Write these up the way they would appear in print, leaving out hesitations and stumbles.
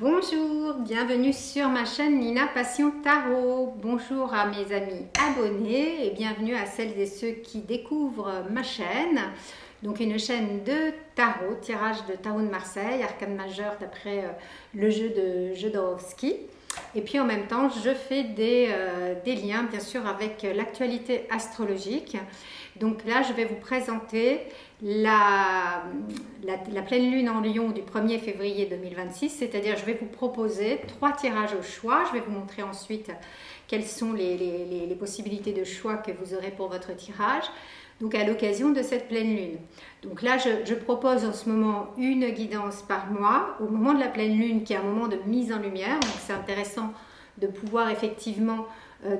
Bonjour, bienvenue sur ma chaîne Nina Passion Tarot. Bonjour à mes amis abonnés et bienvenue à celles et ceux qui découvrent ma chaîne. Donc une chaîne de tarot, tirage de tarot de Marseille, arcane majeur d'après le jeu de Jodorowsky. Et puis en même temps, je fais des liens bien sûr avec l'actualité astrologique. Donc là, je vais vous présenter la pleine lune en Lion du 1er février 2026, c'est-à-dire je vais vous proposer 3 tirages au choix. Je vais vous montrer ensuite quelles sont les possibilités de choix que vous aurez pour votre tirage. Donc à l'occasion de cette pleine lune. Donc là, je propose en ce moment une guidance par mois au moment de la pleine lune qui est un moment de mise en lumière. Donc c'est intéressant de pouvoir effectivement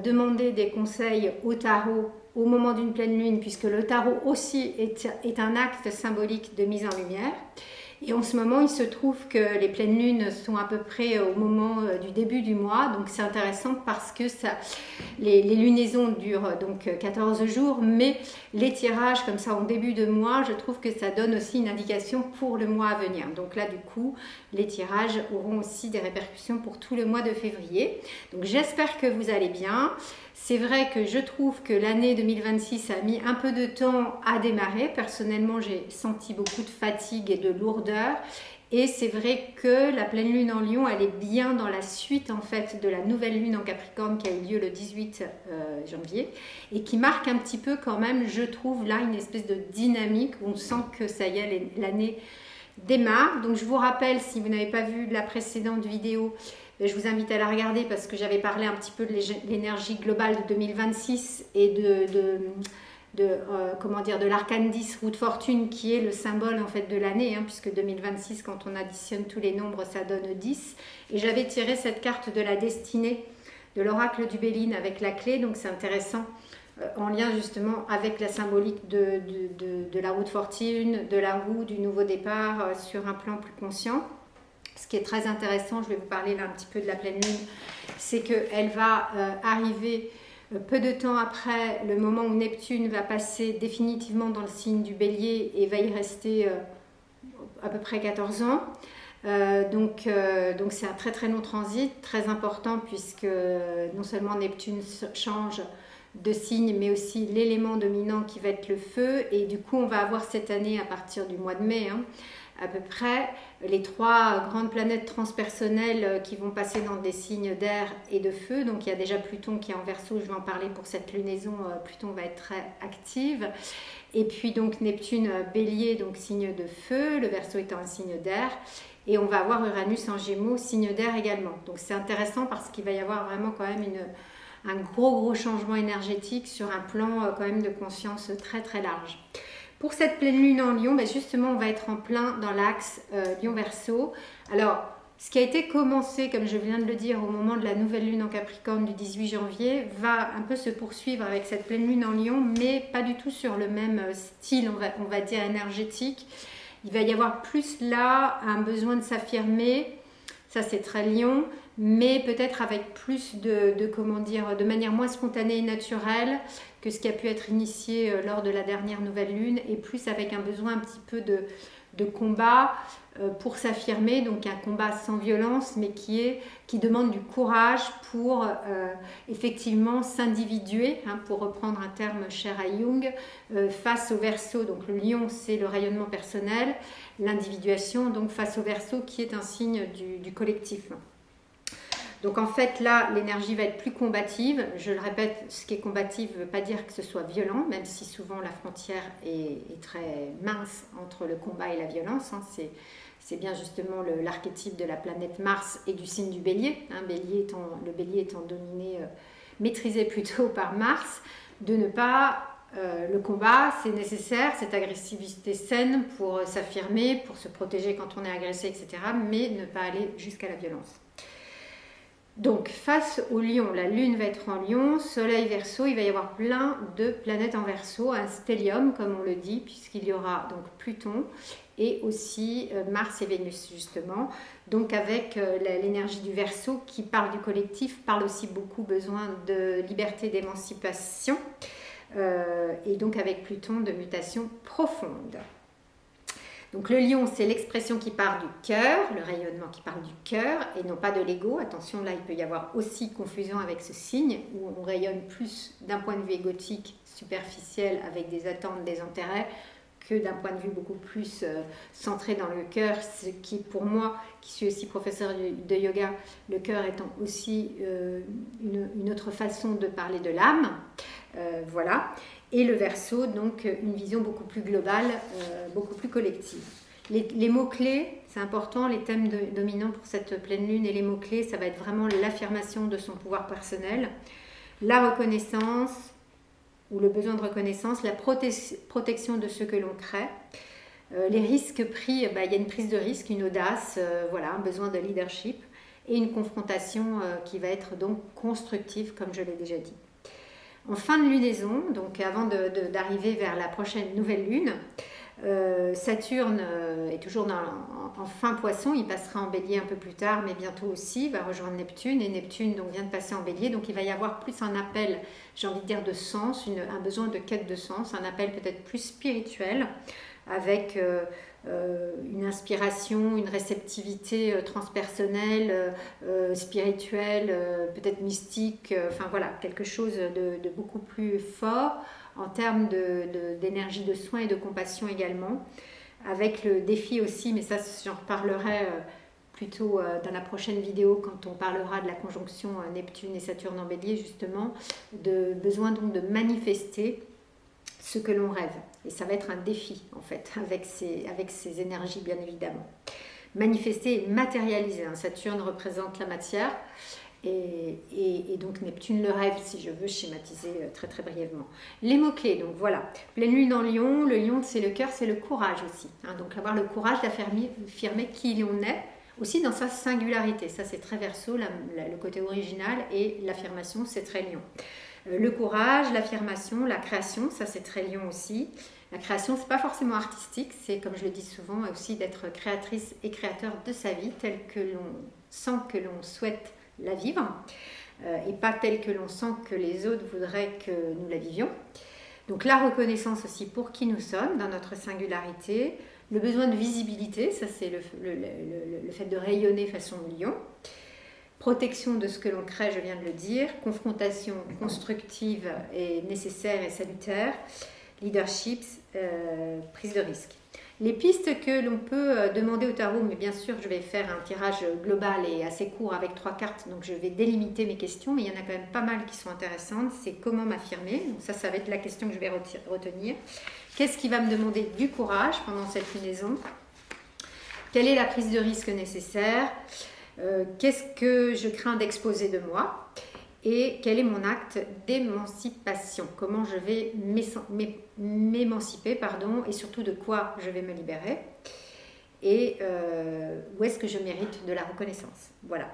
demander des conseils au tarot au moment d'une pleine lune puisque le tarot aussi est un acte symbolique de mise en lumière. Et en ce moment, il se trouve que les pleines lunes sont à peu près au moment du début du mois. Donc c'est intéressant parce que les lunaisons durent donc 14 jours. Mais les tirages comme ça en début de mois, je trouve que ça donne aussi une indication pour le mois à venir. Donc là, du coup, les tirages auront aussi des répercussions pour tout le mois de février. Donc j'espère que vous allez bien. C'est vrai que je trouve que l'année 2026 a mis un peu de temps à démarrer. Personnellement, j'ai senti beaucoup de fatigue et de lourdeur. Et c'est vrai que la pleine lune en Lion, elle est bien dans la suite en fait de la nouvelle lune en Capricorne qui a eu lieu le 18 janvier et qui marque un petit peu quand même, je trouve là, une espèce de dynamique où on sent que ça y est, l'année démarre. Donc je vous rappelle, si vous n'avez pas vu la précédente vidéo, je vous invite à la regarder parce que j'avais parlé un petit peu de l'énergie globale de 2026 et de l'arcane 10 roue de fortune qui est le symbole en fait de l'année, puisque 2026 quand on additionne tous les nombres ça donne 10. Et j'avais tiré cette carte de la destinée de l'oracle du Béline avec la clé, donc c'est intéressant en lien justement avec la symbolique de la roue de fortune, de la roue du nouveau départ sur un plan plus conscient. Ce qui est très intéressant, je vais vous parler là un petit peu de la pleine lune, c'est qu'elle va arriver peu de temps après le moment où Neptune va passer définitivement dans le signe du Bélier et va y rester à peu près 14 ans. Donc c'est un très très long transit, très important puisque non seulement Neptune change de signe, mais aussi l'élément dominant qui va être le feu. Et du coup, on va avoir cette année, à partir du mois de mai, à peu près, les 3 grandes planètes transpersonnelles qui vont passer dans des signes d'air et de feu. Donc il y a déjà Pluton qui est en Verseau, je vais en parler pour cette lunaison. Pluton va être très active. Et puis donc Neptune Bélier, donc signe de feu, le Verseau étant un signe d'air. Et on va avoir Uranus en Gémeaux, signe d'air également. Donc c'est intéressant parce qu'il va y avoir vraiment quand même un gros changement énergétique sur un plan quand même de conscience très très large. Pour cette pleine lune en Lion, justement, on va être en plein dans l'axe Lion-Verseau. Alors, ce qui a été commencé, comme je viens de le dire, au moment de la nouvelle lune en Capricorne du 18 janvier, va un peu se poursuivre avec cette pleine lune en Lion, mais pas du tout sur le même style, on va dire, énergétique. Il va y avoir plus là un besoin de s'affirmer, ça c'est très Lion, mais peut-être avec plus de manière moins spontanée et naturelle que ce qui a pu être initié lors de la dernière nouvelle lune, et plus avec un besoin un petit peu de combat pour s'affirmer, donc un combat sans violence, mais qui demande du courage pour effectivement s'individuer, pour reprendre un terme cher à Jung, face au Verseau. Donc le Lion, c'est le rayonnement personnel, l'individuation, donc face au Verseau qui est un signe du collectif. Donc en fait là, l'énergie va être plus combative. Je le répète, ce qui est combatif ne veut pas dire que ce soit violent, même si souvent la frontière est très mince entre le combat et la violence. C'est bien justement l'archétype de la planète Mars et du signe du Bélier. Le Bélier étant dominé, maîtrisé plutôt par Mars, de ne pas... le combat, c'est nécessaire, cette agressivité saine pour s'affirmer, pour se protéger quand on est agressé, etc. Mais ne pas aller jusqu'à la violence. Donc face au Lion, la Lune va être en Lion, Soleil Verseau, il va y avoir plein de planètes en Verseau, un stellium comme on le dit, puisqu'il y aura donc Pluton et aussi Mars et Vénus justement. Donc avec l'énergie du Verseau qui parle du collectif, parle aussi beaucoup besoin de liberté, d'émancipation et donc avec Pluton de mutation profonde. Donc le lion, c'est l'expression qui part du cœur, le rayonnement qui part du cœur et non pas de l'ego. Attention, là, il peut y avoir aussi confusion avec ce signe où on rayonne plus d'un point de vue égotique, superficiel, avec des attentes, des intérêts, que d'un point de vue beaucoup plus centré dans le cœur, ce qui pour moi, qui suis aussi professeur de yoga, le cœur étant aussi une autre façon de parler de l'âme. Voilà. Et le Verseau, donc une vision beaucoup plus globale, beaucoup plus collective. Les mots-clés, c'est important, les thèmes dominants pour cette pleine lune et les mots-clés, ça va être vraiment l'affirmation de son pouvoir personnel, la reconnaissance ou le besoin de reconnaissance, la protection de ce que l'on crée, les risques pris, il y a une prise de risque, une audace, voilà, un besoin de leadership et une confrontation qui va être donc constructive, comme je l'ai déjà dit. En fin de lunaison, donc avant d'arriver vers la prochaine nouvelle lune, Saturne est toujours en fin poisson, il passera en bélier un peu plus tard, mais bientôt aussi, il va rejoindre Neptune, et Neptune donc, vient de passer en bélier, donc il va y avoir plus un appel, j'ai envie de dire de sens, un besoin de quête de sens, un appel peut-être plus spirituel, avec une inspiration, une réceptivité transpersonnelle, spirituelle, peut-être mystique, enfin voilà, quelque chose de beaucoup plus fort en termes d'énergie de soin et de compassion également, avec le défi aussi, mais ça j'en reparlerai plutôt dans la prochaine vidéo quand on parlera de la conjonction Neptune et Saturne en bélier justement, de besoin donc de manifester ce que l'on rêve. Et ça va être un défi en fait, avec ces énergies bien évidemment. Manifester et matérialiser. Saturne représente la matière et donc Neptune le rêve, si je veux schématiser très très brièvement. Les mots-clés, donc voilà. Pleine lune en lion, le lion c'est le cœur, c'est le courage aussi. Donc avoir le courage d'affirmer qui l'on est, aussi dans sa singularité. Ça c'est très Verseau, le côté original, et l'affirmation c'est très lion. Le courage, l'affirmation, la création, ça c'est très lion aussi. La création, c'est pas forcément artistique, c'est comme je le dis souvent aussi d'être créatrice et créateur de sa vie telle que l'on sent que l'on souhaite la vivre et pas telle que l'on sent que les autres voudraient que nous la vivions. Donc la reconnaissance aussi pour qui nous sommes dans notre singularité, le besoin de visibilité, ça c'est le fait de rayonner façon lion. Protection de ce que l'on crée, je viens de le dire. Confrontation constructive et nécessaire et salutaire. Leadership, prise de risque. Les pistes que l'on peut demander au tarot, mais bien sûr je vais faire un tirage global et assez court avec 3 cartes, donc je vais délimiter mes questions, mais il y en a quand même pas mal qui sont intéressantes. C'est comment m'affirmer, donc ça va être la question que je vais retenir. Qu'est-ce qui va me demander du courage pendant cette lunaison? Quelle est la prise de risque nécessaire? Qu'est-ce que je crains d'exposer de moi et quel est mon acte d'émancipation, comment je vais m'émanciper, et surtout de quoi je vais me libérer et où est-ce que je mérite de la reconnaissance. Voilà.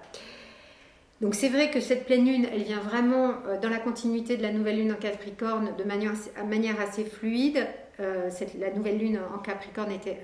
Donc c'est vrai que cette pleine lune, elle vient vraiment dans la continuité de la nouvelle lune en Capricorne de manière assez fluide. La nouvelle lune en Capricorne était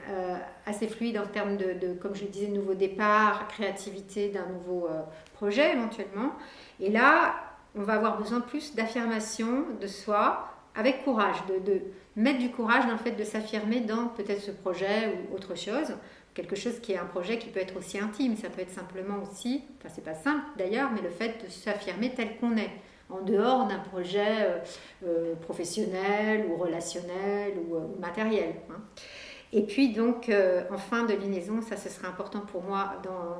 assez fluide en termes comme je le disais, nouveau départ, créativité d'un nouveau projet éventuellement. Et là, on va avoir besoin plus d'affirmation de soi avec courage, de mettre du courage dans le fait de s'affirmer dans peut-être ce projet ou autre chose. Quelque chose qui est un projet qui peut être aussi intime, ça peut être simplement aussi, enfin c'est pas simple d'ailleurs, mais le fait de s'affirmer tel qu'on est, en dehors d'un projet professionnel ou relationnel ou matériel. Et puis donc, en fin de lunaison, ça ce serait important pour moi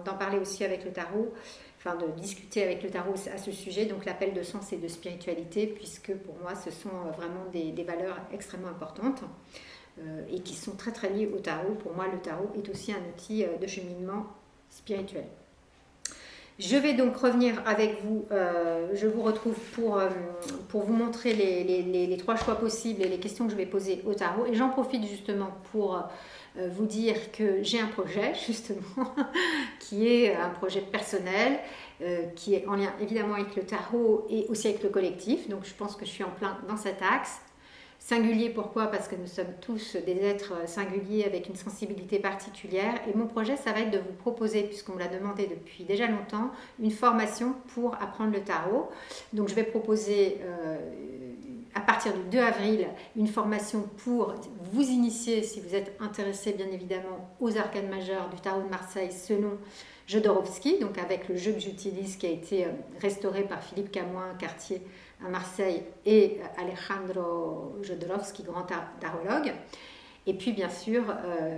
d'en parler aussi avec le tarot, enfin de discuter avec le tarot à ce sujet, donc l'appel de sens et de spiritualité, puisque pour moi ce sont vraiment des valeurs extrêmement importantes. Et qui sont très très liés au tarot. Pour moi, le tarot est aussi un outil de cheminement spirituel. Je vais donc revenir avec vous, je vous retrouve pour vous montrer les 3 choix possibles et les questions que je vais poser au tarot. Et j'en profite justement pour vous dire que j'ai un projet justement, qui est un projet personnel, qui est en lien évidemment avec le tarot et aussi avec le collectif. Donc je pense que je suis en plein dans cet axe. Singulier, pourquoi? Parce que nous sommes tous des êtres singuliers avec une sensibilité particulière. Et mon projet, ça va être de vous proposer, puisqu'on me l'a demandé depuis déjà longtemps, une formation pour apprendre le tarot. Donc je vais proposer à partir du 2 avril une formation pour vous initier, si vous êtes intéressé bien évidemment, aux arcanes majeures du tarot de Marseille selon Jodorowsky, donc avec le jeu que j'utilise qui a été restauré par Philippe Camoin-Cartier à Marseille et Alejandro Jodorowsky, grand tarologue. Et puis bien sûr,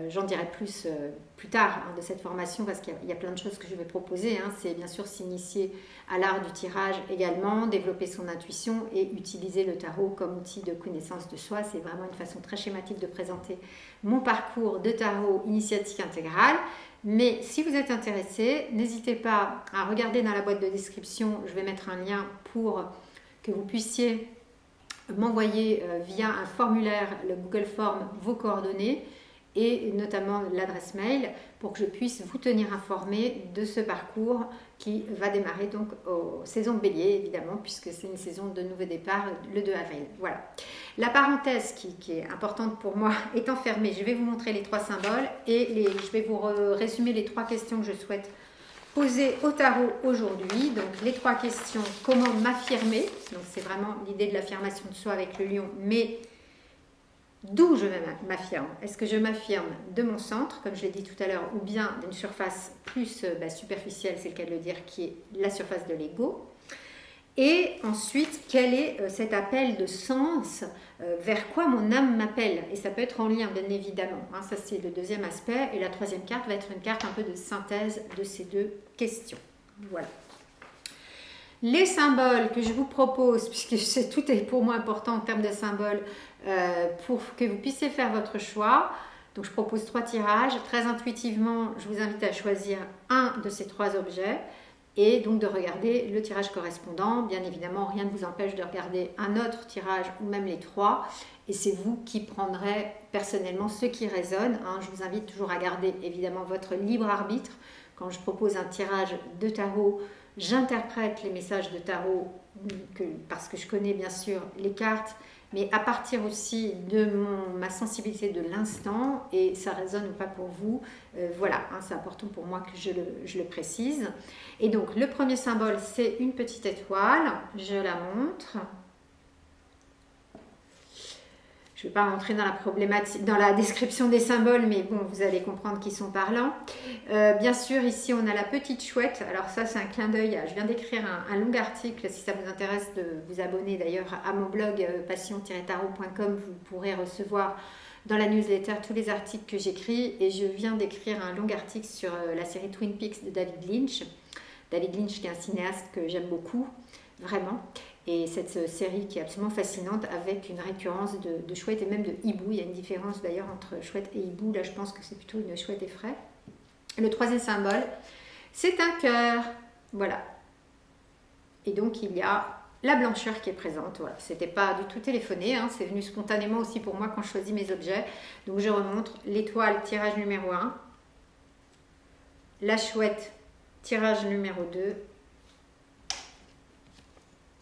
j'en dirai plus tard de cette formation parce qu'il y a plein de choses que je vais proposer. C'est bien sûr s'initier à l'art du tirage également, développer son intuition et utiliser le tarot comme outil de connaissance de soi. C'est vraiment une façon très schématique de présenter mon parcours de tarot initiatique intégrale. Mais si vous êtes intéressé, n'hésitez pas à regarder dans la boîte de description. Je vais mettre un lien pour que vous puissiez m'envoyer via un formulaire, le Google Form, vos coordonnées et notamment l'adresse mail pour que je puisse vous tenir informé de ce parcours qui va démarrer donc aux saisons de Bélier évidemment puisque c'est une saison de nouveau départ le 2 avril. Voilà. La parenthèse qui est importante pour moi étant fermée, je vais vous montrer les 3 symboles et je vais vous résumer les 3 questions que je souhaite poser au tarot aujourd'hui. Donc les 3 questions, comment m'affirmer, donc c'est vraiment l'idée de l'affirmation de soi avec le lion, mais d'où je m'affirme. Est-ce que je m'affirme de mon centre, comme je l'ai dit tout à l'heure, ou bien d'une surface plus superficielle, c'est le cas de le dire, qui est la surface de l'ego. Et ensuite, quel est cet appel de sens, vers quoi mon âme m'appelle? Et ça peut être en lien, bien évidemment. Ça, c'est le deuxième aspect. Et la troisième carte va être une carte un peu de synthèse de ces 2 questions. Voilà. Les symboles que je vous propose, puisque tout est pour moi important en termes de symboles, pour que vous puissiez faire votre choix. Donc, je propose 3 tirages. Très intuitivement, je vous invite à choisir un de ces 3 objets. Et donc de regarder le tirage correspondant. Bien évidemment, rien ne vous empêche de regarder un autre tirage ou même les 3. Et c'est vous qui prendrez personnellement ce qui résonne. Je vous invite toujours à garder évidemment votre libre arbitre. Quand je propose un tirage de tarot, j'interprète les messages de tarot parce que je connais bien sûr les cartes, mais à partir aussi de ma sensibilité de l'instant, et ça résonne ou pas pour vous, voilà, c'est important pour moi que je le précise. Et donc le premier symbole, c'est une petite étoile, je la montre. Je ne vais pas rentrer dans la problématique, dans la description des symboles, mais bon, vous allez comprendre qu'ils sont parlants. Bien sûr, ici, on a la petite chouette. Alors ça, c'est un clin d'œil. Je viens d'écrire un long article. Si ça vous intéresse de vous abonner d'ailleurs à mon blog passion-tarot.com, vous pourrez recevoir dans la newsletter tous les articles que j'écris. Et je viens d'écrire un long article sur la série Twin Peaks de David Lynch. David Lynch, qui est un cinéaste que j'aime beaucoup, vraiment. Et cette série qui est absolument fascinante avec une récurrence de chouette et même de hibou. Il y a une différence d'ailleurs entre chouette et hibou. Là, je pense que c'est plutôt une chouette effraie. Le troisième symbole, c'est un cœur. Voilà. Et donc, il y a la blancheur qui est présente. Voilà. Ce n'était pas du tout téléphoné. C'est venu spontanément aussi pour moi quand je choisis mes objets. Donc, je remontre l'étoile, tirage numéro 1. La chouette, tirage numéro 2.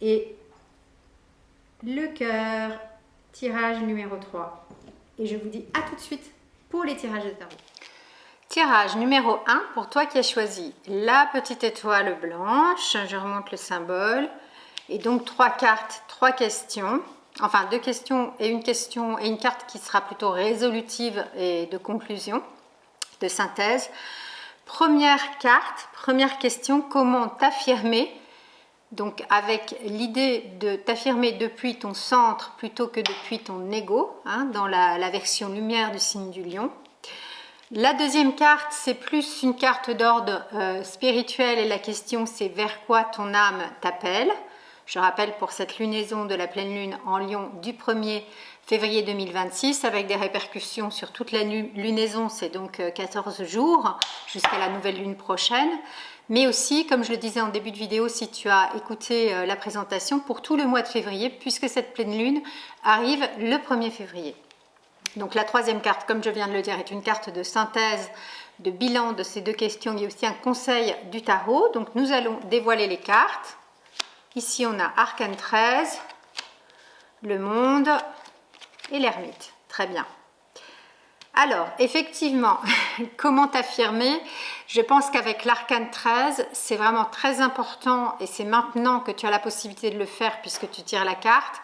Et le cœur, tirage numéro 3. Et je vous dis à tout de suite pour les tirages de tarot. Tirage numéro 1, pour toi qui as choisi la petite étoile blanche. Je remonte le symbole. Et donc 3 cartes, 3 questions. Enfin 2 questions et une carte qui sera plutôt résolutive et de conclusion, de synthèse. Première carte, première question, comment t'affirmer? Donc avec l'idée de t'affirmer depuis ton centre plutôt que depuis ton ego, dans la version lumière du signe du lion. La deuxième carte, c'est plus une carte d'ordre spirituel et la question c'est vers quoi ton âme t'appelle. Je rappelle pour cette lunaison de la pleine lune en lion du 1er février 2026 avec des répercussions sur toute la lunaison, c'est donc 14 jours jusqu'à la nouvelle lune prochaine. Mais aussi, comme je le disais en début de vidéo, si tu as écouté la présentation, pour tout le mois de février, puisque cette pleine lune arrive le 1er février. Donc la troisième carte, comme je viens de le dire, est une carte de synthèse, de bilan de ces 2 questions. Il y a aussi un conseil du tarot. Donc nous allons dévoiler les cartes. Ici, on a Arcane 13, le monde et l'ermite. Très bien. Alors, effectivement, comment t'affirmer? Je pense qu'avec l'arcane 13, c'est vraiment très important et c'est maintenant que tu as la possibilité de le faire puisque tu tires la carte,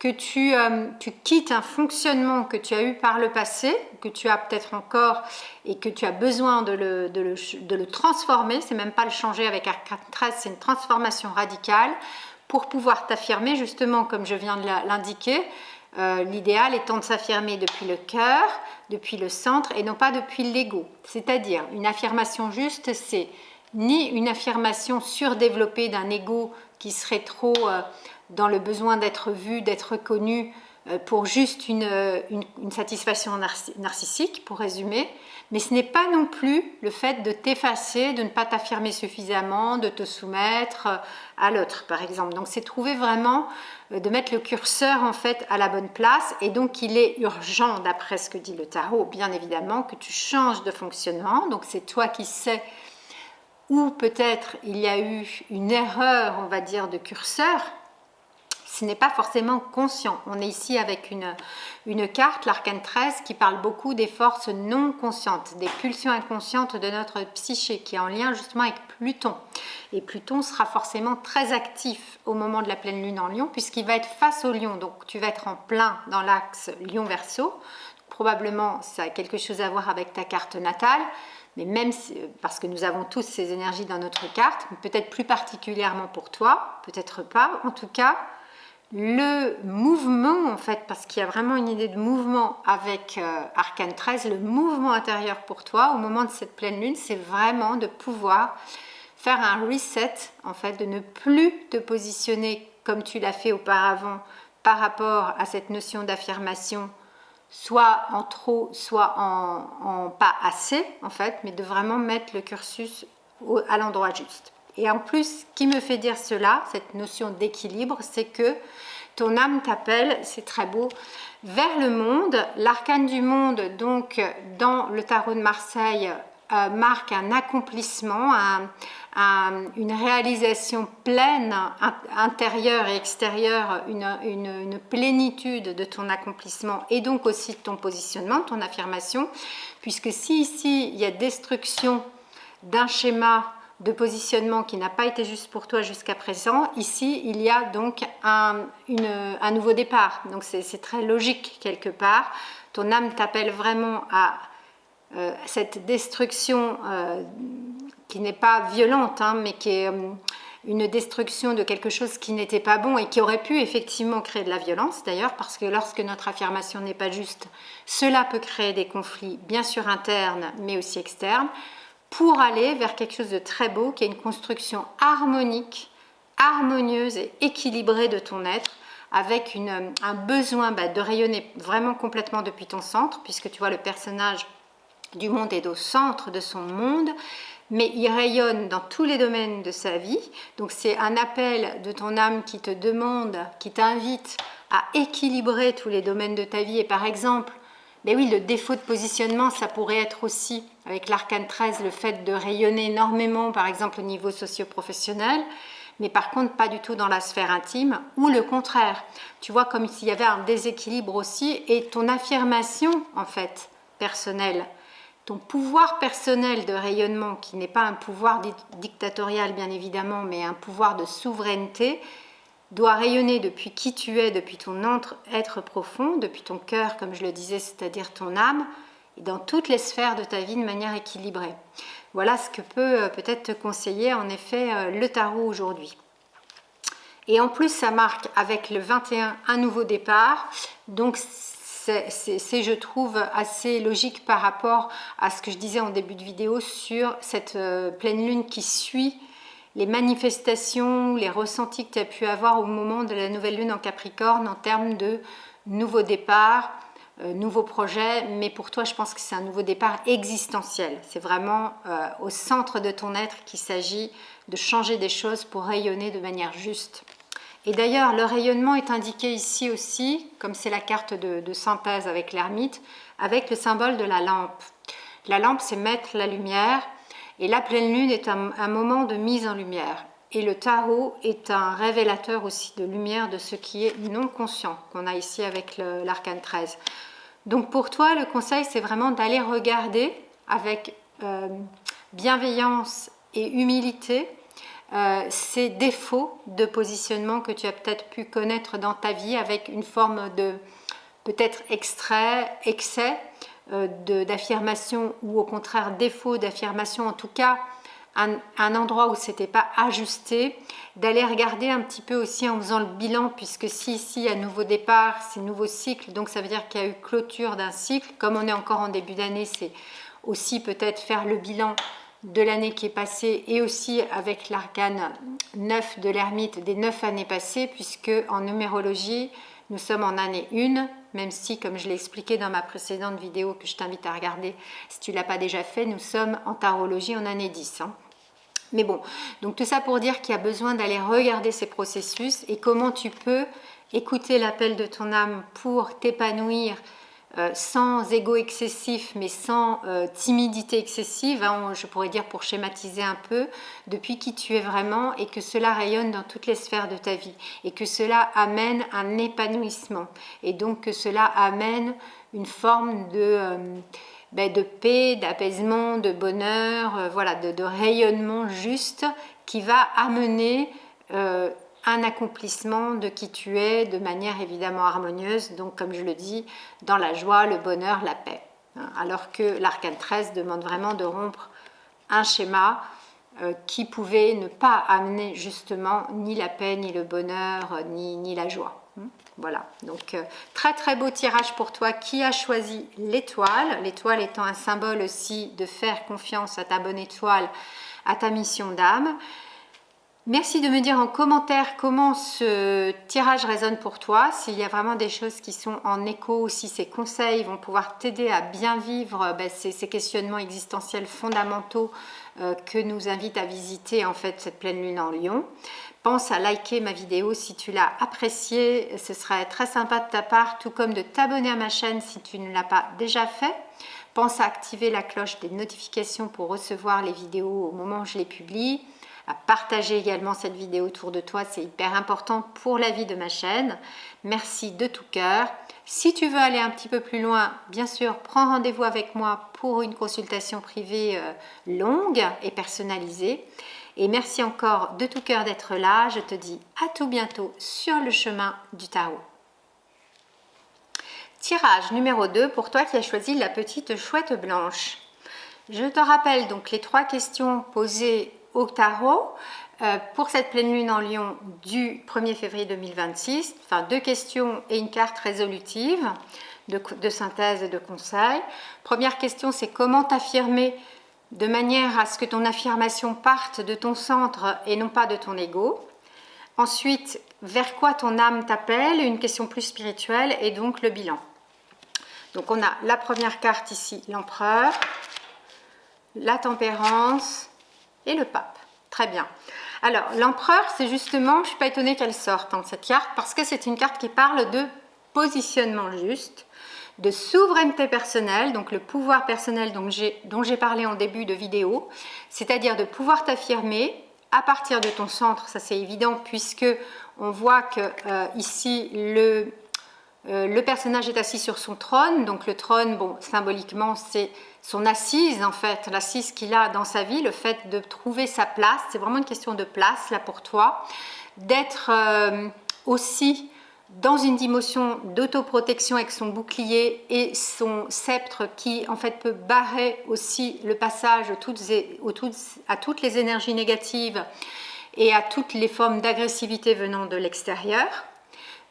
que tu quittes un fonctionnement que tu as eu par le passé, que tu as peut-être encore et que tu as besoin de le transformer. C'est même pas le changer avec Arcane 13, c'est une transformation radicale pour pouvoir t'affirmer, justement, comme je viens de l'indiquer. L'idéal étant de s'affirmer depuis le cœur, depuis le centre et non pas depuis l'ego. C'est-à-dire, une affirmation juste, c'est ni une affirmation surdéveloppée d'un ego qui serait trop dans le besoin d'être vu, d'être connu pour juste une satisfaction narcissique, pour résumer, mais ce n'est pas non plus le fait de t'effacer, de ne pas t'affirmer suffisamment, de te soumettre à l'autre, par exemple. Donc c'est trouver vraiment de mettre le curseur en fait à la bonne place, et donc il est urgent, d'après ce que dit le tarot, bien évidemment, que tu changes de fonctionnement. Donc c'est toi qui sais où peut-être il y a eu une erreur, on va dire, de curseur. Ce n'est pas forcément conscient. On est ici avec une carte, l'arcane 13, qui parle beaucoup des forces non conscientes, des pulsions inconscientes de notre psyché, qui est en lien justement avec Pluton. Et Pluton sera forcément très actif au moment de la pleine lune en Lion, puisqu'il va être face au Lion. Donc tu vas être en plein dans l'axe Lion-Verseau. Probablement, ça a quelque chose à voir avec ta carte natale. Mais même parce que nous avons tous ces énergies dans notre carte, peut-être plus particulièrement pour toi, peut-être pas. En tout cas, le mouvement, en fait, parce qu'il y a vraiment une idée de mouvement avec Arcane 13, le mouvement intérieur pour toi au moment de cette pleine lune, c'est vraiment de pouvoir faire un reset, en fait, de ne plus te positionner comme tu l'as fait auparavant par rapport à cette notion d'affirmation, soit en trop, soit en pas assez, en fait, mais de vraiment mettre le cursus à l'endroit juste. Et en plus, ce qui me fait dire cela, cette notion d'équilibre, c'est que ton âme t'appelle, c'est très beau, vers le monde. L'arcane du monde, donc, dans le tarot de Marseille, marque un accomplissement, une réalisation pleine, intérieure et extérieure, une plénitude de ton accomplissement et donc aussi de ton positionnement, de ton affirmation, puisque si ici il y a destruction d'un schéma de positionnement qui n'a pas été juste pour toi jusqu'à présent, ici il y a donc un nouveau départ. Donc c'est très logique quelque part. Ton âme t'appelle vraiment à cette destruction qui n'est pas violente, hein, mais qui est une destruction de quelque chose qui n'était pas bon et qui aurait pu effectivement créer de la violence d'ailleurs, parce que lorsque notre affirmation n'est pas juste, cela peut créer des conflits bien sûr internes mais aussi externes, pour aller vers quelque chose de très beau qui est une construction harmonique, harmonieuse et équilibrée de ton être, avec un besoin de rayonner vraiment complètement depuis ton centre, puisque tu vois le personnage du monde est au centre de son monde, mais il rayonne dans tous les domaines de sa vie. Donc c'est un appel de ton âme qui te demande, qui t'invite à équilibrer tous les domaines de ta vie. Et par exemple, ben oui, le défaut de positionnement, ça pourrait être aussi, avec l'arcane 13, le fait de rayonner énormément, par exemple au niveau socio-professionnel, mais par contre pas du tout dans la sphère intime, ou le contraire. Tu vois, comme s'il y avait un déséquilibre aussi, et ton affirmation, en fait, personnelle, ton pouvoir personnel de rayonnement, qui n'est pas un pouvoir dictatorial bien évidemment, mais un pouvoir de souveraineté, doit rayonner depuis qui tu es, depuis ton être profond, depuis ton cœur, comme je le disais, c'est-à-dire ton âme, et dans toutes les sphères de ta vie de manière équilibrée. Voilà ce que peut peut-être te conseiller en effet le tarot aujourd'hui. Et en plus, ça marque avec le 21 un nouveau départ, donc c'est, je trouve, assez logique par rapport à ce que je disais en début de vidéo sur cette pleine lune qui suit les manifestations, les ressentis que tu as pu avoir au moment de la nouvelle lune en Capricorne en termes de nouveau départ, nouveau projet. Mais pour toi, je pense que c'est un nouveau départ existentiel. C'est vraiment au centre de ton être qu'il s'agit de changer des choses pour rayonner de manière juste. Et d'ailleurs, le rayonnement est indiqué ici aussi, comme c'est la carte de synthèse avec l'ermite, avec le symbole de la lampe. La lampe, c'est mettre la lumière, et la pleine lune est un moment de mise en lumière. Et le tarot est un révélateur aussi de lumière de ce qui est non conscient, qu'on a ici avec l'arcane 13. Donc pour toi, le conseil, c'est vraiment d'aller regarder avec bienveillance et humilité ces défauts de positionnement que tu as peut-être pu connaître dans ta vie avec une forme de peut-être excès d'affirmation ou au contraire défaut d'affirmation, en tout cas un endroit où c'était pas ajusté, d'aller regarder un petit peu aussi en faisant le bilan, puisque si ici il y a nouveau départ, c'est nouveau cycle, donc ça veut dire qu'il y a eu clôture d'un cycle. Comme on est encore en début d'année, c'est aussi peut-être faire le bilan de l'année qui est passée et aussi avec l'arcane 9 de l'ermite des 9 années passées, puisque en numérologie nous sommes en année 1, même si, comme je l'ai expliqué dans ma précédente vidéo que je t'invite à regarder si tu ne l'as pas déjà fait, nous sommes en tarologie en année 10. Mais bon, donc tout ça pour dire qu'il y a besoin d'aller regarder ces processus et comment tu peux écouter l'appel de ton âme pour t'épanouir sans ego excessif, mais sans timidité excessive, hein, je pourrais dire pour schématiser un peu, depuis qui tu es vraiment, et que cela rayonne dans toutes les sphères de ta vie, et que cela amène un épanouissement, et donc que cela amène une forme de paix, d'apaisement, de bonheur, voilà, de rayonnement juste qui va amener un accomplissement de qui tu es de manière évidemment harmonieuse, donc comme je le dis, dans la joie, le bonheur, la paix. Alors que l'arcane 13 demande vraiment de rompre un schéma qui pouvait ne pas amener justement ni la paix, ni le bonheur, ni la joie. Voilà, donc très très beau tirage pour toi qui a choisi l'étoile, l'étoile étant un symbole aussi de faire confiance à ta bonne étoile, à ta mission d'âme. Merci de me dire en commentaire comment ce tirage résonne pour toi, s'il y a vraiment des choses qui sont en écho, si ces conseils vont pouvoir t'aider à bien vivre ces questionnements existentiels fondamentaux que nous invite à visiter en fait cette pleine lune en Lion. Pense à liker ma vidéo si tu l'as appréciée, ce serait très sympa de ta part, tout comme de t'abonner à ma chaîne si tu ne l'as pas déjà fait. Pense à activer la cloche des notifications pour recevoir les vidéos au moment où je les publie. À partager également cette vidéo autour de toi, c'est hyper important pour la vie de ma chaîne. Merci de tout cœur. Si tu veux aller un petit peu plus loin, bien sûr, prends rendez-vous avec moi pour une consultation privée longue et personnalisée. Et merci encore de tout cœur d'être là. Je te dis à tout bientôt sur le chemin du tarot. Tirage numéro 2 pour toi qui as choisi la petite chouette blanche. Je te rappelle donc les 3 questions posées au tarot pour cette pleine lune en Lion du 1er février 2026. Enfin, 2 questions et une carte résolutive de synthèse et de conseil. Première question, c'est comment t'affirmer de manière à ce que ton affirmation parte de ton centre et non pas de ton ego. Ensuite, vers quoi ton âme t'appelle, une question plus spirituelle, et donc le bilan. Donc on a la première carte ici, l'empereur, la tempérance et le pape. Très bien. Alors l'empereur, c'est justement, je ne suis pas étonnée qu'elle sorte cette carte, parce que c'est une carte qui parle de positionnement juste, de souveraineté personnelle, donc le pouvoir personnel dont j'ai parlé en début de vidéo, c'est-à-dire de pouvoir t'affirmer à partir de ton centre, ça c'est évident, puisque on voit que ici le personnage est assis sur son trône, donc le trône, bon, symboliquement c'est son assise en fait, l'assise qu'il a dans sa vie, le fait de trouver sa place, c'est vraiment une question de place là pour toi, d'être aussi dans une dimension d'autoprotection avec son bouclier et son sceptre qui en fait peut barrer aussi le passage à toutes les énergies négatives et à toutes les formes d'agressivité venant de l'extérieur.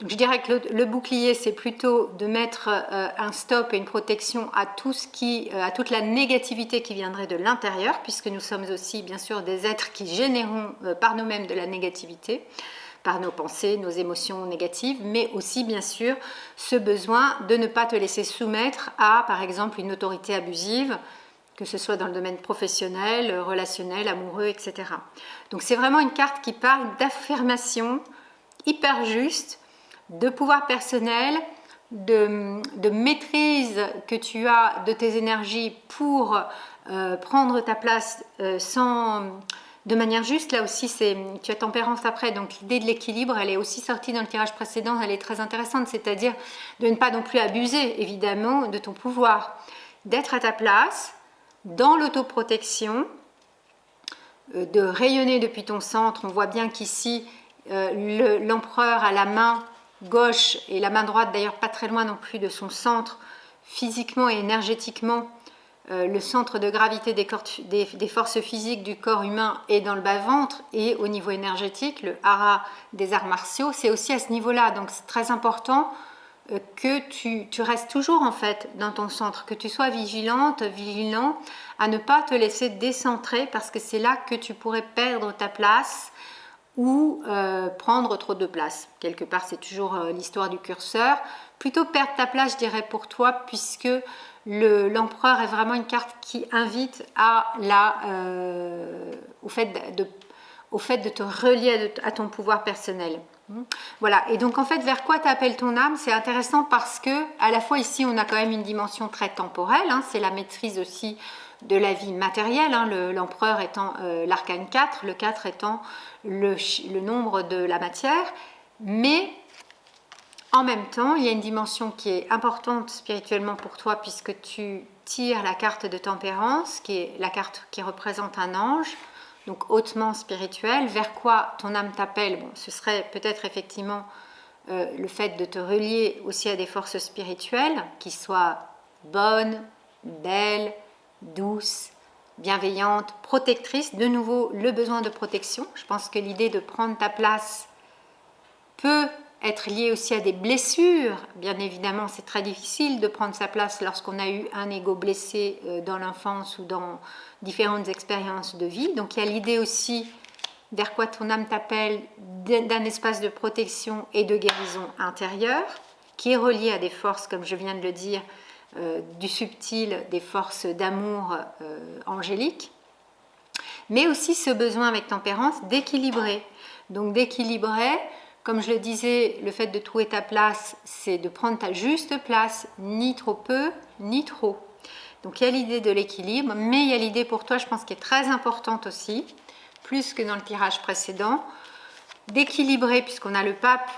Donc je dirais que le bouclier, c'est plutôt de mettre un stop et une protection à toute la négativité qui viendrait de l'intérieur, puisque nous sommes aussi bien sûr des êtres qui générons par nous-mêmes de la négativité, par nos pensées, nos émotions négatives, mais aussi bien sûr ce besoin de ne pas te laisser soumettre à, par exemple, une autorité abusive, que ce soit dans le domaine professionnel, relationnel, amoureux, etc. Donc c'est vraiment une carte qui parle d'affirmation hyper juste, de pouvoir personnel, de maîtrise que tu as de tes énergies pour prendre ta place de manière juste. Là aussi, tu as tempérance après, donc l'idée de l'équilibre, elle est aussi sortie dans le tirage précédent, elle est très intéressante, c'est-à-dire de ne pas non plus abuser, évidemment, de ton pouvoir, d'être à ta place, dans l'autoprotection, de rayonner depuis ton centre. On voit bien qu'ici, l'empereur a la main gauche et la main droite d'ailleurs pas très loin non plus de son centre, physiquement et énergétiquement. Le centre de gravité des forces physiques du corps humain est dans le bas-ventre, et au niveau énergétique, le hara des arts martiaux, c'est aussi à ce niveau-là. Donc c'est très important que tu restes toujours en fait dans ton centre, que tu sois vigilant à ne pas te laisser décentrer, parce que c'est là que tu pourrais perdre ta place ou prendre trop de place. Quelque part, c'est toujours l'histoire du curseur. Plutôt perdre ta place, je dirais, pour toi, puisque l'empereur est vraiment une carte qui invite au fait de te relier à ton pouvoir personnel. Voilà, et donc en fait, vers quoi t'appelles ton âme, c'est intéressant parce que à la fois ici, on a quand même une dimension très temporelle, c'est la maîtrise aussi de la vie matérielle, l'empereur étant l'arcane 4, le 4 étant le nombre de la matière, mais en même temps, il y a une dimension qui est importante spirituellement pour toi, puisque tu tires la carte de tempérance, qui est la carte qui représente un ange, donc hautement spirituel. Vers quoi ton âme t'appelle? Bon, ce serait peut-être effectivement le fait de te relier aussi à des forces spirituelles qui soient bonnes, belles, douces, bienveillantes, protectrices. De nouveau, le besoin de protection. Je pense que l'idée de prendre ta place peut être liée aussi à des blessures. Bien évidemment, c'est très difficile de prendre sa place lorsqu'on a eu un ego blessé dans l'enfance ou dans différentes expériences de vie. Donc il y a l'idée aussi vers quoi ton âme t'appelle, d'un espace de protection et de guérison intérieure, qui est relié à des forces, comme je viens de le dire, du subtil, des forces d'amour angélique, mais aussi ce besoin avec tempérance d'équilibrer. Donc d'équilibrer, comme je le disais, le fait de trouver ta place, c'est de prendre ta juste place, ni trop peu, ni trop. Donc il y a l'idée de l'équilibre, mais il y a l'idée pour toi, je pense, qui est très importante aussi, plus que dans le tirage précédent, d'équilibrer, puisqu'on a le pape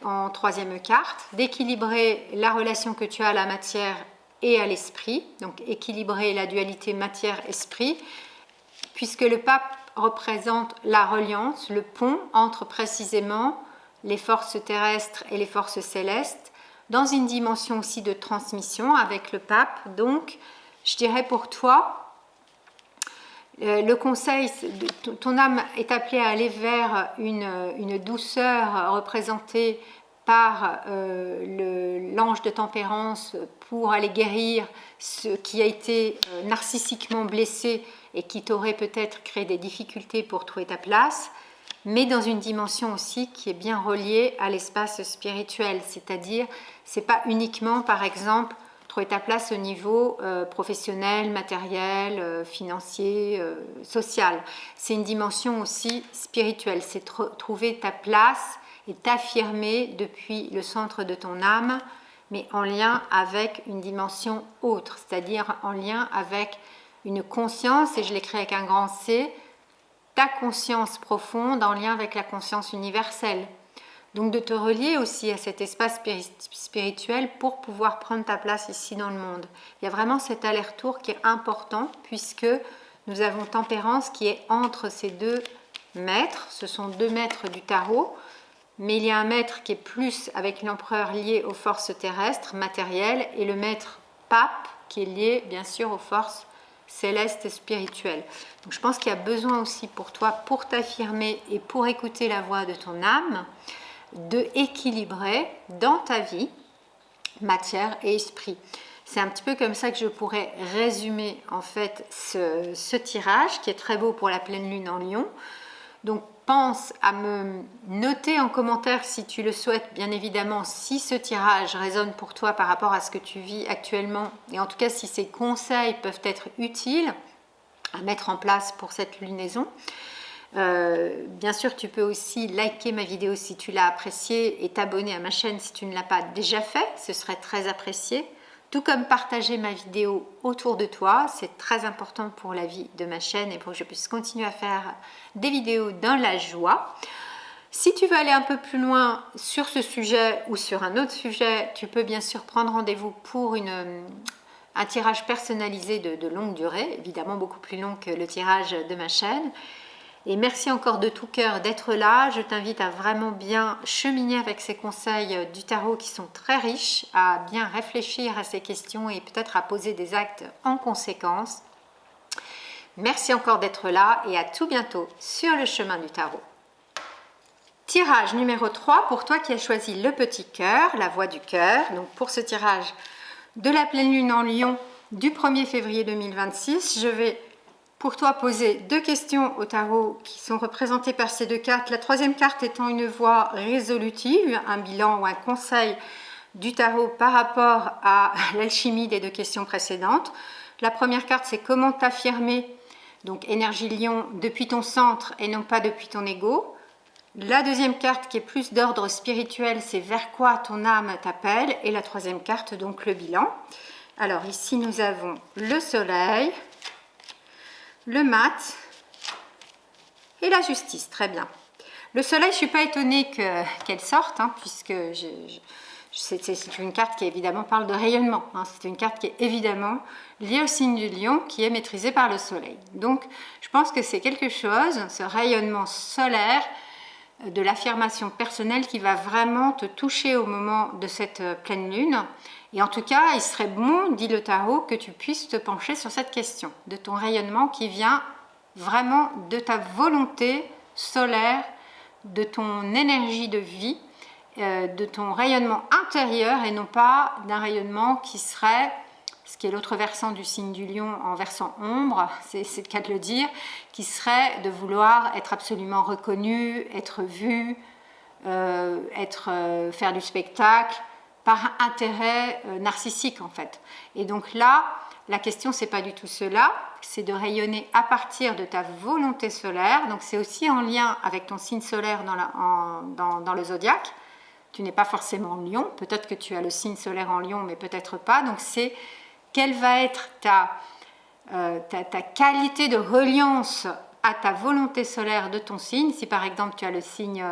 en troisième carte, d'équilibrer la relation que tu as à la matière et à l'esprit, donc équilibrer la dualité matière-esprit, puisque le pape représente la reliance, le pont entre précisément les forces terrestres et les forces célestes, dans une dimension aussi de transmission avec le pape. Donc, je dirais pour toi, le conseil, ton âme est appelée à aller vers une douceur représentée par l'ange de tempérance pour aller guérir ce qui a été narcissiquement blessé et qui t'aurait peut-être créé des difficultés pour trouver ta place, mais dans une dimension aussi qui est bien reliée à l'espace spirituel, c'est-à-dire c'est pas uniquement par exemple trouver ta place au niveau professionnel, matériel, financier, social. C'est une dimension aussi spirituelle, c'est trouver ta place et t'affirmer depuis le centre de ton âme, mais en lien avec une dimension autre, c'est-à-dire en lien avec une conscience, et je l'écris avec un grand C, ta conscience profonde en lien avec la conscience universelle. Donc de te relier aussi à cet espace spirituel pour pouvoir prendre ta place ici dans le monde. Il y a vraiment cet aller-retour qui est important, puisque nous avons tempérance qui est entre ces deux maîtres. Ce sont deux maîtres du tarot, mais il y a un maître qui est plus avec l'empereur lié aux forces terrestres, matérielles, et le maître pape qui est lié bien sûr aux forces célestes et spirituelles. Donc je pense qu'il y a besoin aussi pour toi, pour t'affirmer et pour écouter la voix de ton âme, de équilibrer dans ta vie matière et esprit. C'est un petit peu comme ça que je pourrais résumer en fait ce tirage qui est très beau pour la pleine lune en Lion. Donc pense à me noter en commentaire si tu le souhaites, bien évidemment, si ce tirage résonne pour toi par rapport à ce que tu vis actuellement, et en tout cas si ces conseils peuvent être utiles à mettre en place pour cette lunaison. Bien sûr, tu peux aussi liker ma vidéo si tu l'as appréciée et t'abonner à ma chaîne si tu ne l'as pas déjà fait, ce serait très apprécié. Tout comme partager ma vidéo autour de toi, c'est très important pour la vie de ma chaîne et pour que je puisse continuer à faire des vidéos dans la joie. Si tu veux aller un peu plus loin sur ce sujet ou sur un autre sujet, tu peux bien sûr prendre rendez-vous pour une un tirage personnalisé de longue durée, évidemment beaucoup plus long que le tirage de ma chaîne. Et merci encore de tout cœur d'être là. Je t'invite à vraiment bien cheminer avec ces conseils du tarot qui sont très riches, à bien réfléchir à ces questions et peut-être à poser des actes en conséquence. Merci encore d'être là et à tout bientôt sur le chemin du tarot. Tirage numéro 3 pour toi qui as choisi le petit cœur, la voix du cœur. Donc pour ce tirage de la pleine lune en Lion du 1er février 2026, je vais pour toi poser 2 questions au tarot qui sont représentées par ces 2 cartes. La troisième carte étant une voix résolutive, un bilan ou un conseil du tarot par rapport à l'alchimie des 2 questions précédentes. La première carte, c'est comment t'affirmer, donc énergie Lion, depuis ton centre et non pas depuis ton ego. La deuxième carte qui est plus d'ordre spirituel, c'est vers quoi ton âme t'appelle. Et la troisième carte, donc le bilan. Alors ici, nous avons le soleil, le mat et la justice. Très bien. Le soleil, je ne suis pas étonnée qu'elle sorte, puisque c'est une carte qui évidemment parle de rayonnement. C'est une carte qui est évidemment liée au signe du lion, qui est maîtrisée par le soleil. Donc, je pense que c'est quelque chose, ce rayonnement solaire, de l'affirmation personnelle qui va vraiment te toucher au moment de cette pleine lune. Et en tout cas, il serait bon, dit le tarot, que tu puisses te pencher sur cette question de ton rayonnement qui vient vraiment de ta volonté solaire, de ton énergie de vie, de ton rayonnement intérieur et non pas d'un rayonnement qui serait, ce qui est l'autre versant du signe du lion en versant ombre, c'est le cas de le dire, qui serait de vouloir être absolument reconnu, être vu, faire du spectacle, par intérêt narcissique en fait. Et donc là, la question c'est pas du tout cela, c'est de rayonner à partir de ta volonté solaire. Donc c'est aussi en lien avec ton signe solaire dans le zodiaque. Tu n'es pas forcément Lion, peut-être que tu as le signe solaire en Lion, mais peut-être pas. Donc c'est quelle va être ta qualité de reliance à ta volonté solaire de ton signe. Si par exemple tu as le signe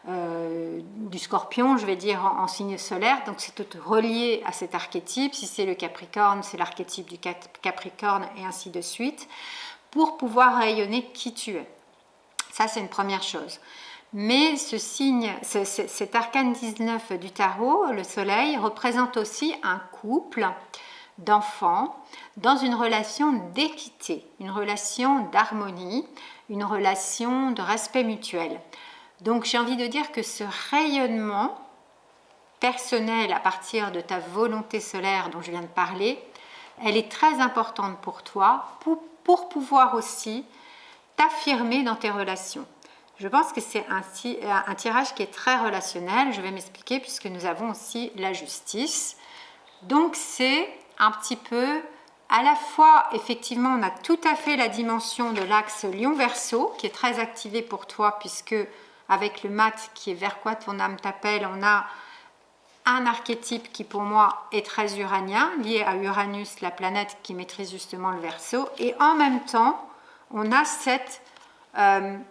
du Scorpion, je vais dire en signe solaire, donc c'est de te relier à cet archétype. Si c'est le Capricorne, c'est l'archétype du Capricorne et ainsi de suite, pour pouvoir rayonner qui tu es. Ça, c'est une première chose. Mais ce signe, cet arcane 19 du tarot, le soleil, représente aussi un couple d'enfants dans une relation d'équité, une relation d'harmonie, une relation de respect mutuel. Donc j'ai envie de dire que ce rayonnement personnel à partir de ta volonté solaire dont je viens de parler, elle est très importante pour toi pour pouvoir aussi t'affirmer dans tes relations. Je pense que c'est un tirage qui est très relationnel, je vais m'expliquer puisque nous avons aussi la justice. Donc c'est un petit peu, à la fois, effectivement, on a tout à fait la dimension de l'axe Lion-Verseau qui est très activé pour toi puisque avec le mat qui est vers quoi ton âme t'appelle, on a un archétype qui pour moi est très uranien, lié à Uranus, la planète qui maîtrise justement le Verseau, et en même temps, on a cette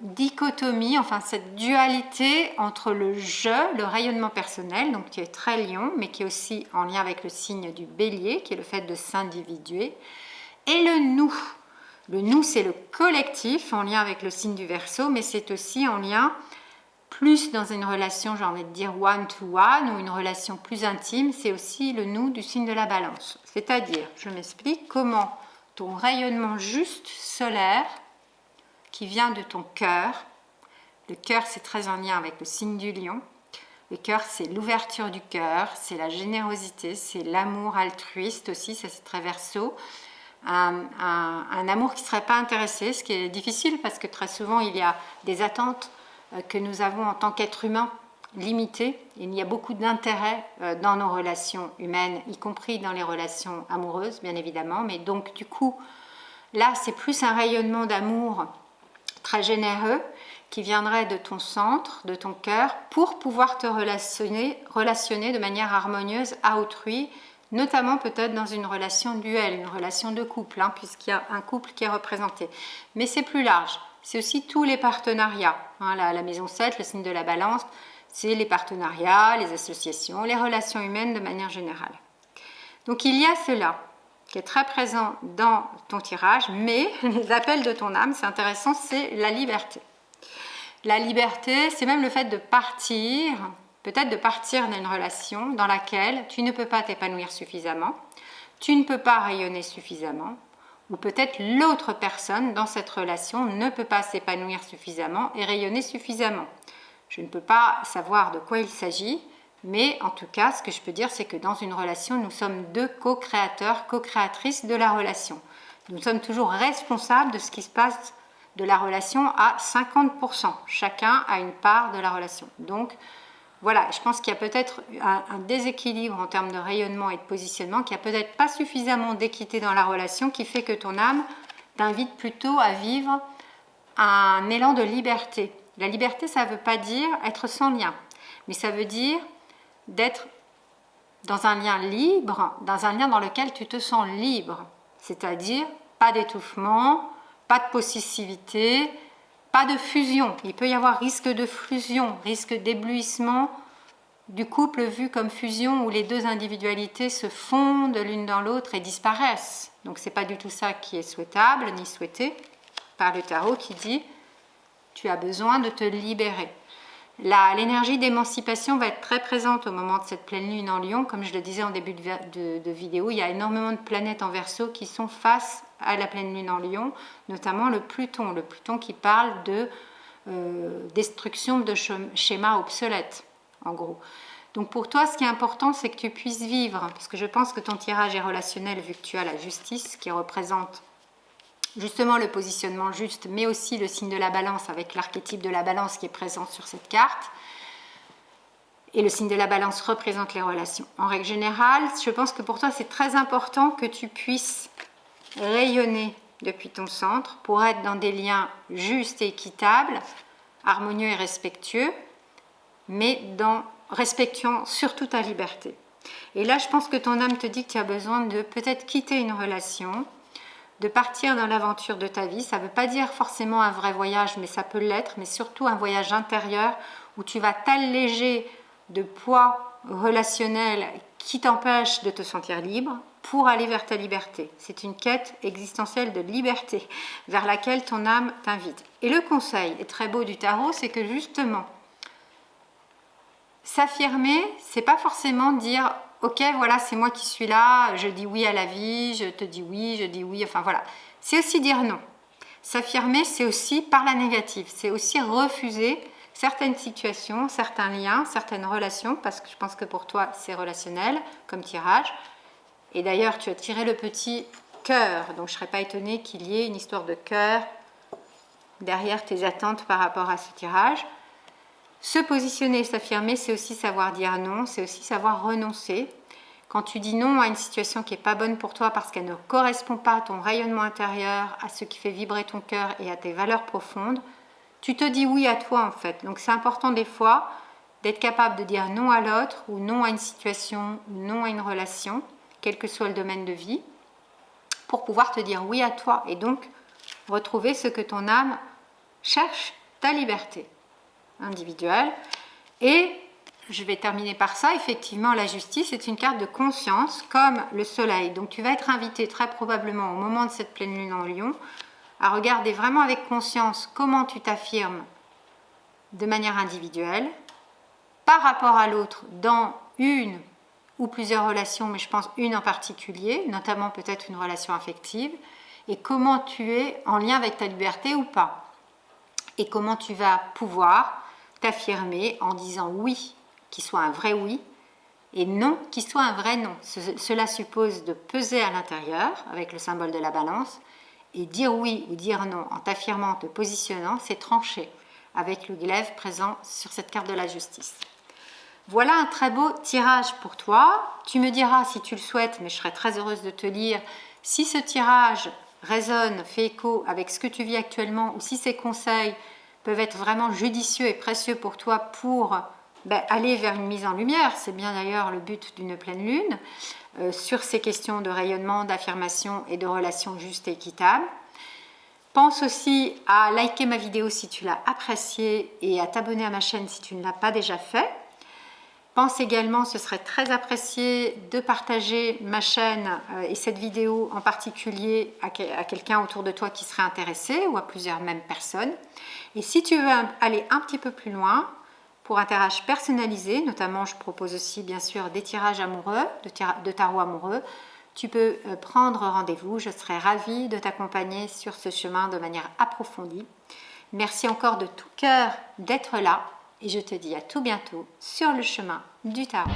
dichotomie, enfin cette dualité entre le je, le rayonnement personnel, donc qui est très lion, mais qui est aussi en lien avec le signe du bélier, qui est le fait de s'individuer, et le nous. Le nous, c'est le collectif, en lien avec le signe du Verseau, mais c'est aussi en lien plus dans une relation, j'ai envie de dire one-to-one, ou une relation plus intime, c'est aussi le nous du signe de la Balance. C'est-à-dire, je m'explique, comment ton rayonnement juste solaire, qui vient de ton cœur. Le cœur, c'est très en lien avec le signe du lion. Le cœur, c'est l'ouverture du cœur, c'est la générosité, c'est l'amour altruiste aussi, ça c'est très Verseau. Un amour qui ne serait pas intéressé, ce qui est difficile parce que très souvent il y a des attentes que nous avons en tant qu'être humain limitées. Il y a beaucoup d'intérêt dans nos relations humaines, y compris dans les relations amoureuses, bien évidemment. Mais donc du coup, là, c'est plus un rayonnement d'amour très généreux qui viendrait de ton centre, de ton cœur, pour pouvoir te relationner de manière harmonieuse à autrui, notamment peut-être dans une relation duel, une relation de couple, puisqu'il y a un couple qui est représenté. Mais c'est plus large, c'est aussi tous les partenariats. La maison 7, le signe de la Balance, c'est les partenariats, les associations, les relations humaines de manière générale. Donc il y a cela. qui est très présent dans ton tirage, mais les appels de ton âme, c'est intéressant, c'est la liberté. La liberté, c'est même le fait de partir, peut-être de partir d'une relation dans laquelle tu ne peux pas t'épanouir suffisamment, tu ne peux pas rayonner suffisamment, ou peut-être l'autre personne dans cette relation ne peut pas s'épanouir suffisamment et rayonner suffisamment. Je ne peux pas savoir de quoi il s'agit, mais en tout cas, ce que je peux dire, c'est que dans une relation, nous sommes deux co-créateurs, co-créatrices de la relation. Nous sommes toujours responsables de ce qui se passe de la relation à 50%. Chacun a une part de la relation. Donc, voilà, je pense qu'il y a peut-être un déséquilibre en termes de rayonnement et de positionnement, qu'il n'y a peut-être pas suffisamment d'équité dans la relation, qui fait que ton âme t'invite plutôt à vivre un élan de liberté. La liberté, ça ne veut pas dire être sans lien, mais ça veut dire d'être dans un lien libre, dans un lien dans lequel tu te sens libre. C'est-à-dire pas d'étouffement, pas de possessivité, pas de fusion. Il peut y avoir risque de fusion, risque d'éblouissement du couple vu comme fusion où les deux individualités se fondent l'une dans l'autre et disparaissent. Donc c'est pas du tout ça qui est souhaitable ni souhaité par le tarot qui dit tu as besoin de te libérer. L'énergie d'émancipation va être très présente au moment de cette pleine lune en Lion. Comme je le disais en début de vidéo, il y a énormément de planètes en Verseau qui sont face à la pleine lune en Lion, notamment le Pluton qui parle de destruction de schémas obsolètes, en gros. Donc pour toi, ce qui est important, c'est que tu puisses vivre, parce que je pense que ton tirage est relationnel vu que tu as la justice qui représente justement le positionnement juste, mais aussi le signe de la balance avec l'archétype de la balance qui est présent sur cette carte. Et le signe de la balance représente les relations. En règle générale, je pense que pour toi, c'est très important que tu puisses rayonner depuis ton centre pour être dans des liens justes et équitables, harmonieux et respectueux, mais respectant surtout ta liberté. Et là, je pense que ton âme te dit que tu as besoin de peut-être quitter une relation, de partir dans l'aventure de ta vie. Ça ne veut pas dire forcément un vrai voyage, mais ça peut l'être, mais surtout un voyage intérieur où tu vas t'alléger de poids relationnel qui t'empêche de te sentir libre pour aller vers ta liberté. C'est une quête existentielle de liberté vers laquelle ton âme t'invite. Et le conseil est très beau du tarot, c'est que justement, s'affirmer, c'est pas forcément dire ok, voilà, c'est moi qui suis là, je dis oui à la vie, je te dis oui, je dis oui, enfin voilà. C'est aussi dire non. S'affirmer, c'est aussi par la négative, c'est aussi refuser certaines situations, certains liens, certaines relations, parce que je pense que pour toi, c'est relationnel comme tirage. Et d'ailleurs, tu as tiré le petit cœur, donc je ne serais pas étonnée qu'il y ait une histoire de cœur derrière tes attentes par rapport à ce tirage. Se positionner, s'affirmer, c'est aussi savoir dire non, c'est aussi savoir renoncer. Quand tu dis non à une situation qui n'est pas bonne pour toi parce qu'elle ne correspond pas à ton rayonnement intérieur, à ce qui fait vibrer ton cœur et à tes valeurs profondes, tu te dis oui à toi en fait. Donc c'est important des fois d'être capable de dire non à l'autre ou non à une situation, ou non à une relation, quel que soit le domaine de vie, pour pouvoir te dire oui à toi et donc retrouver ce que ton âme cherche, ta liberté individuelle. Et je vais terminer par ça, effectivement la justice est une carte de conscience comme le soleil, donc tu vas être invité très probablement au moment de cette pleine lune en Lion à regarder vraiment avec conscience comment tu t'affirmes de manière individuelle par rapport à l'autre dans une ou plusieurs relations, mais je pense une en particulier, notamment peut-être une relation affective, et comment tu es en lien avec ta liberté ou pas, et comment tu vas pouvoir t'affirmer en disant oui, qui soit un vrai oui, et non, qui soit un vrai non. Cela suppose de peser à l'intérieur avec le symbole de la balance, et dire oui ou dire non en t'affirmant, en te positionnant, c'est trancher avec le glaive présent sur cette carte de la justice. Voilà un très beau tirage pour toi. Tu me diras si tu le souhaites, mais je serais très heureuse de te lire, si ce tirage résonne, fait écho avec ce que tu vis actuellement, ou si ces conseils peuvent être vraiment judicieux et précieux pour toi pour aller vers une mise en lumière. C'est bien d'ailleurs le but d'une pleine lune, sur ces questions de rayonnement, d'affirmation et de relations justes et équitables. Pense aussi à liker ma vidéo si tu l'as appréciée et à t'abonner à ma chaîne si tu ne l'as pas déjà fait. Pense également, ce serait très apprécié de partager ma chaîne et cette vidéo en particulier à quelqu'un autour de toi qui serait intéressé ou à plusieurs mêmes personnes. Et si tu veux aller un petit peu plus loin pour un tirage personnalisé, notamment je propose aussi bien sûr des tirages amoureux, de tarot amoureux, tu peux prendre rendez-vous. Je serai ravie de t'accompagner sur ce chemin de manière approfondie. Merci encore de tout cœur d'être là. Et je te dis à tout bientôt sur le chemin du tarot.